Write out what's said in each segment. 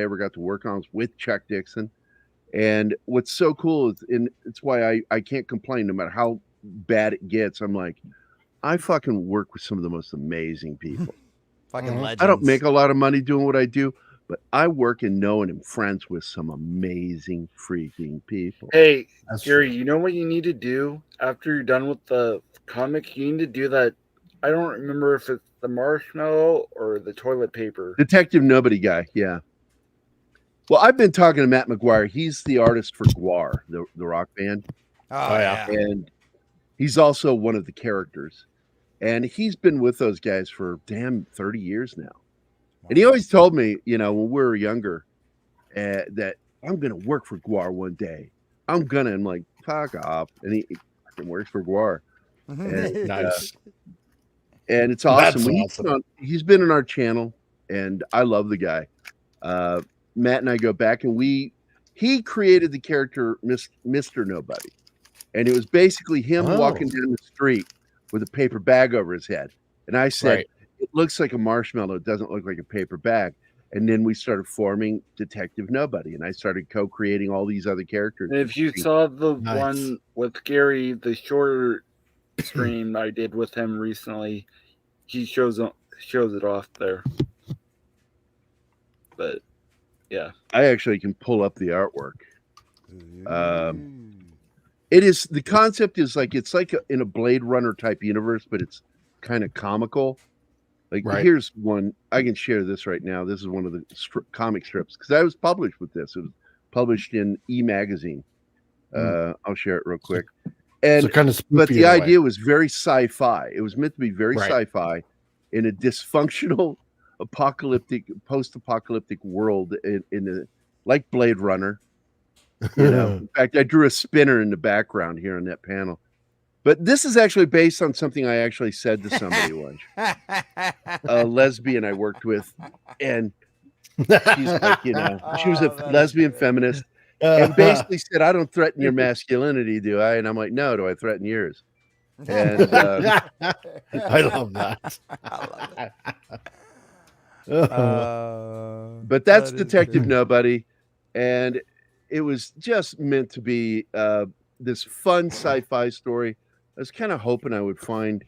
ever got to work on was with Chuck Dixon. And what's so cool is, and it's why I can't complain no matter how bad it gets. I'm like, I fucking work with some of the most amazing people. Fucking I don't legends. make a lot of money doing what I do, but I work and know and am friends with some amazing freaking people. Hey, That's Gary, true. you know what you need to do after you're done with the comic? You need to do that. I don't remember if it's the marshmallow or the toilet paper. Detective Nobody guy, yeah. Well, I've been talking to Matt McGuire. He's the artist for Guar, the rock band, Oh, yeah. and he's also one of the characters. And he's been with those guys for damn 30 years now. And he always told me, when we were younger, that I'm going to work for Guar one day. I'm like, fuck off. And he fucking works for Guar. And, Nice. and it's awesome. That's awesome. He's been on our channel, and I love the guy. Matt and I go back, and he created the character Mr. Nobody. And it was basically him walking down the street with a paper bag over his head. And I said, it looks like a marshmallow. It doesn't look like a paper bag. And then we started forming Detective Nobody. And I started co-creating all these other characters. And if you saw the one with Gary, the short stream I did with him recently, he shows it off there. But yeah, I actually can pull up the artwork. It is, the concept is like, it's like in a Blade Runner type universe, but it's kind of comical. Like here's one, I can share this right now. This is one of the comic strips, because I was published with this. It was published in E-Magazine. I'll share it real quick. And so kind of but the idea was very sci-fi. It was meant to be very sci-fi in a dysfunctional, post-apocalyptic world in like Blade Runner. In fact, I drew a spinner in the background here on that panel. But this is actually based on something I actually said to somebody once. A lesbian I worked with, and she's like, she was a lesbian feminist, and basically said, "I don't threaten your masculinity, do I?" And I'm like, "No, do I threaten yours?" And I love that. But that's Detective Nobody, and it was just meant to be this fun sci-fi story. I was kind of hoping I would find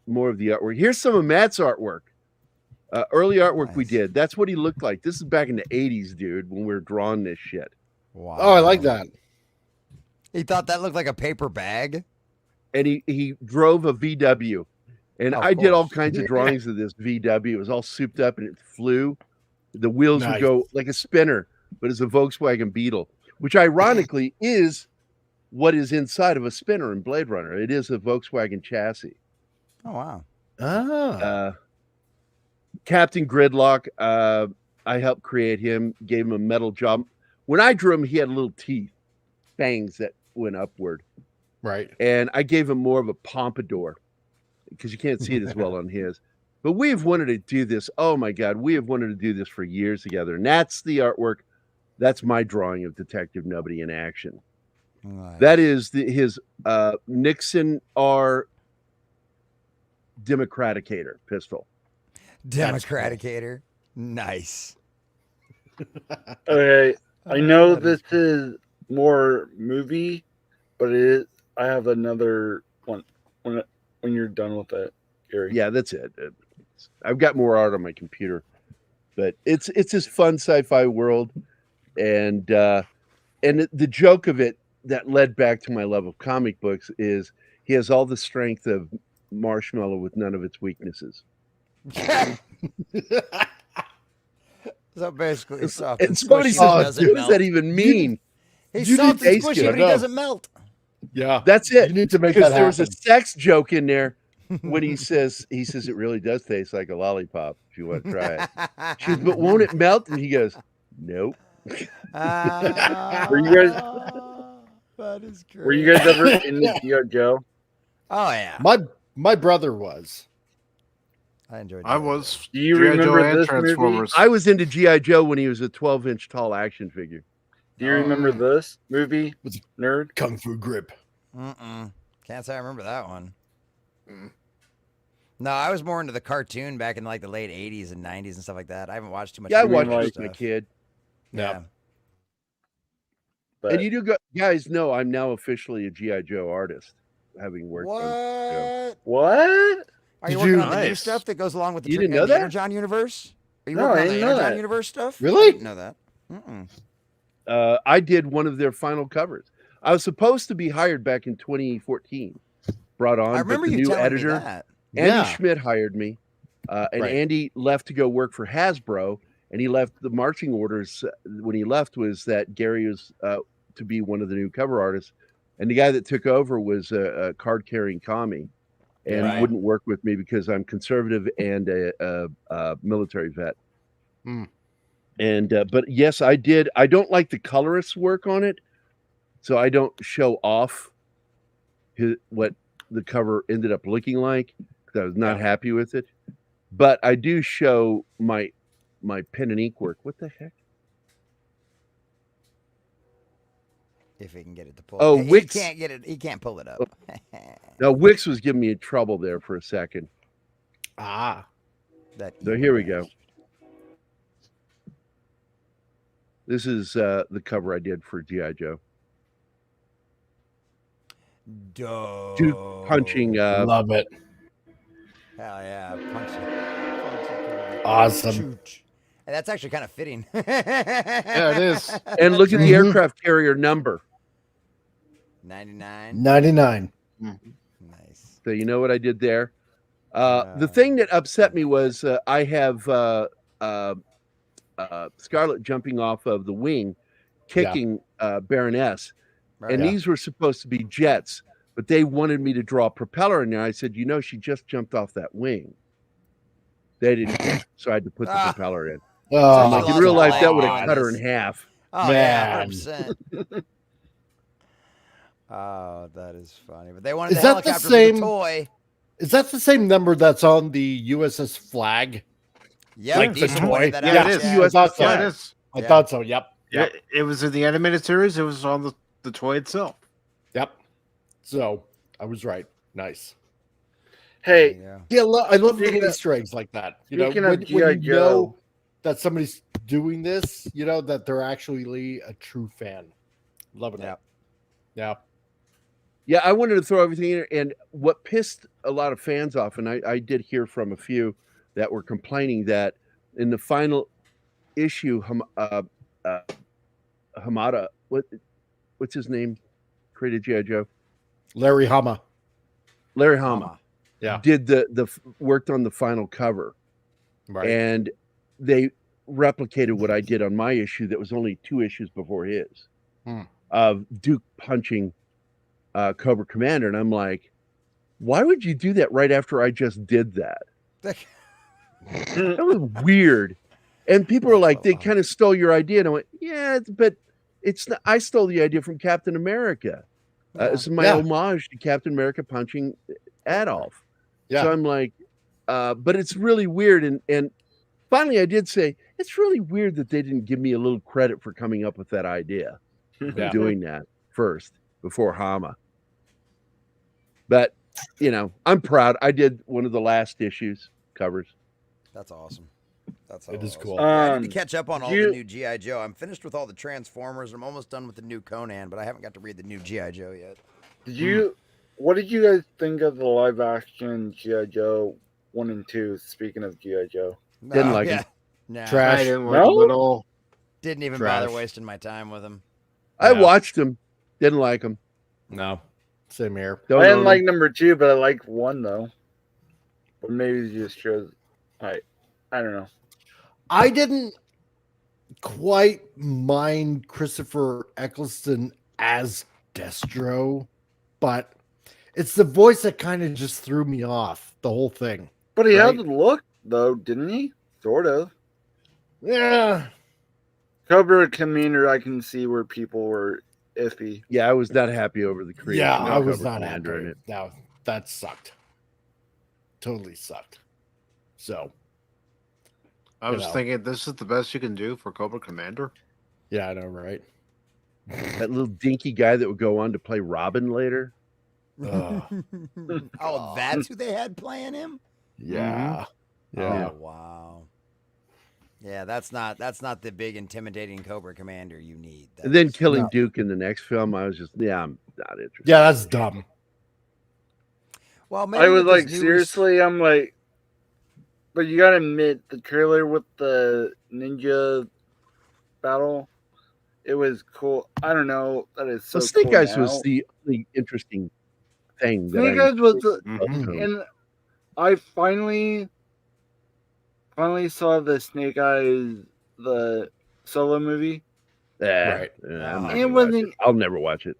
more of the artwork. Here's some of Matt's artwork. Early artwork we did. That's what he looked like. This is back in the 80s, dude, when we were drawing this shit. Wow. Oh, I like that. He thought that looked like a paper bag. And he drove a VW. And I did all kinds of drawings of this VW. It was all souped up and it flew. The wheels would go like a spinner, but it's a Volkswagen Beetle, which ironically is what is inside of a spinner in Blade Runner. It is a Volkswagen chassis. Oh, wow. Captain Gridlock, I helped create him, gave him a metal job. When I drew him, he had little teeth, fangs that went upward. Right. And I gave him more of a pompadour because you can't see it as well on his. But we have wanted to do this. Oh, my God. We have wanted to do this for years together. And that's the artwork. That's my drawing of Detective Nobody in action. Nice. That is his Nixon R. Democraticator pistol. Democraticator. Nice. Okay. I know this is more movie, but it is, I have another one when you're done with it, Gary. Yeah, that's it. I've got more art on my computer, but it's this fun sci-fi world, and the joke of it that led back to my love of comic books is he has all the strength of Marshmallow with none of its weaknesses. So basically, he's soft and somebody says, "What does that even mean?" He's soft and squishy, but he doesn't melt. Yeah, that's it. You need to make because that there was a happen. sex joke in there when he says it really does taste like a lollipop if you want to try it. She goes, "But won't it melt?" And he goes, "Nope." Were you guys? That is great. Were you guys ever in the G.I. Joe? Oh yeah, my brother was. I enjoyed. I was. Do you G.I. Joe remember and this Transformers. I was into G.I. Joe when he was a 12-inch tall action figure. Do you remember this movie, nerd? Kung Fu Grip. Can't say I remember that one. No, I was more into the cartoon back in like the late '80s and '90s and stuff like that. I haven't watched too much. Yeah, I of the watched mean, it like- with my stuff. kid. Yeah. But And you do go, guys know I'm now officially a G.I. Joe artist, having worked on. What? what? Are you Did working you- on the new Nice. stuff that goes along with the, You didn't know the that? Energon universe? Are you No, working I on the didn't know Energon that. universe stuff? Really? I didn't know that. Mm-mm. I did one of their final covers. I was supposed to be hired back in 2014, brought on, I remember but the you new telling editor, me that. Andy Yeah. Schmidt, hired me, and Right. Andy left to go work for Hasbro, and he left the marching orders when he left was that Gary was to be one of the new cover artists, and the guy that took over was a card-carrying commie, and Right. wouldn't work with me because I'm conservative and a military vet. Hmm. And but yes, I did. I don't like the colorist's work on it, so I don't show off what the cover ended up looking like because I was not happy with it. But I do show my pen and ink work. What the heck? If he can get it to pull. Oh, he Wix- can't get it. He can't pull it up. Now Wix was giving me trouble there for a second. Ah. That So here we go. This is the cover I did for G.I. Joe. Dope. Duke punching. Love it. Hell yeah, punching. Awesome. Shoot. And that's actually kind of fitting. Yeah, it is. And look at the Mhm. aircraft carrier number. 99. 99. Nice. So you know what I did there. The Uh, thing that upset me was I have Scarlet jumping off of the wing, kicking Baroness, Right. and these were supposed to be jets, but they wanted me to draw a propeller in there. I said, she just jumped off that wing. They didn't care, so I had to put the Ah. propeller in. Oh, I'm she like, in lost real a life, leg that would doing have cut her in this. half. Oh, yeah, Man. 100%. Oh, that is funny. But they wanted Is the that the helicopter same- for the toy. Is that the same number that's on the USS flag? Yep. Like the Diesel toy? pointed that Yeah, out, it is. yeah. US I thought so. Yeah, it is. I Yeah. thought so. Yep. Yeah, it was in the animated series. It was on the toy itself. Yep. So I was right. Nice. Hey, Yeah. Yeah, I love little Speaking of- Easter eggs like that. You know, speaking of when G.I. you Joe, know that somebody's doing this, you know that they're actually a true fan. Loving Yep. it. Yeah. Yeah, I wanted to throw everything in there. And what pissed a lot of fans off, and I did hear from a few that were complaining that in the final issue, Hamada, what's his name? Created G.I. Joe. Larry Hama. Larry Hama Mama. Yeah. did worked on the final cover, Right. and they replicated what I did on my issue that was only 2 issues before his, Hmm. of Duke punching Cobra Commander, and I'm like, why would you do that right after I just did that? That was weird. And people were That's like, so they funny. kind of stole your idea. And I went, yeah, but it's not, I stole the idea from Captain America. Yeah. This is my Yeah. homage to Captain America punching Adolf. Yeah. So I'm like, but it's really weird. And finally, I did say, it's really weird that they didn't give me a little credit for coming up with that idea, Yeah. doing that first before Hama. But, I'm proud. I did one of the last issues covers. That's awesome. That's It is awesome. cool. Yeah, I need Um, to catch up on all you- the new G.I. Joe. I'm finished with all the Transformers, and I'm almost done with the new Conan, but I haven't got to read the new G.I. Joe yet. what did you guys think of the live action G.I. Joe 1 and 2? Speaking of G.I. Joe, Didn't like yeah. him. No, Trash. I didn't like No? it at all. didn't even Trash. bother wasting my time with him. I Yeah. watched them, didn't like them. No. Same here. Don't I didn't own like 'em. number 2, but I liked 1 though. But maybe it just shows. I don't know. I didn't quite mind Christopher Eccleston as Destro, but it's the voice that kind of just threw me off the whole thing. But he Right. had the look though, didn't he? Sort of. Yeah. Cobra Commander, I can see where people were iffy. Yeah, I was not happy over the creation. Yeah, of I was Cobra not Commander happy. in it. No, that sucked. Totally sucked. So, I You was know. thinking this is the best you can do for Cobra Commander. yeah, I know, right? That little dinky guy that would go on to play Robin later. Ugh. Oh, that's who they had playing him? Yeah. Yeah. Oh wow. Yeah, that's not the big intimidating Cobra Commander you need. And then That's- killing No. Duke in the next film, I was just, I'm not interested. Yeah, that's dumb. Well, maybe I was with this like, new seriously, I'm like, but you gotta admit, the trailer with the ninja battle, it was cool. I don't know, that is so So Snake cool Eyes now. was the interesting thing. Snake that I Eyes was Mhm. and I finally saw the Snake Eyes, the solo movie. Yeah, Right. I'm not It gonna watch wasn't- it. I'll never watch it.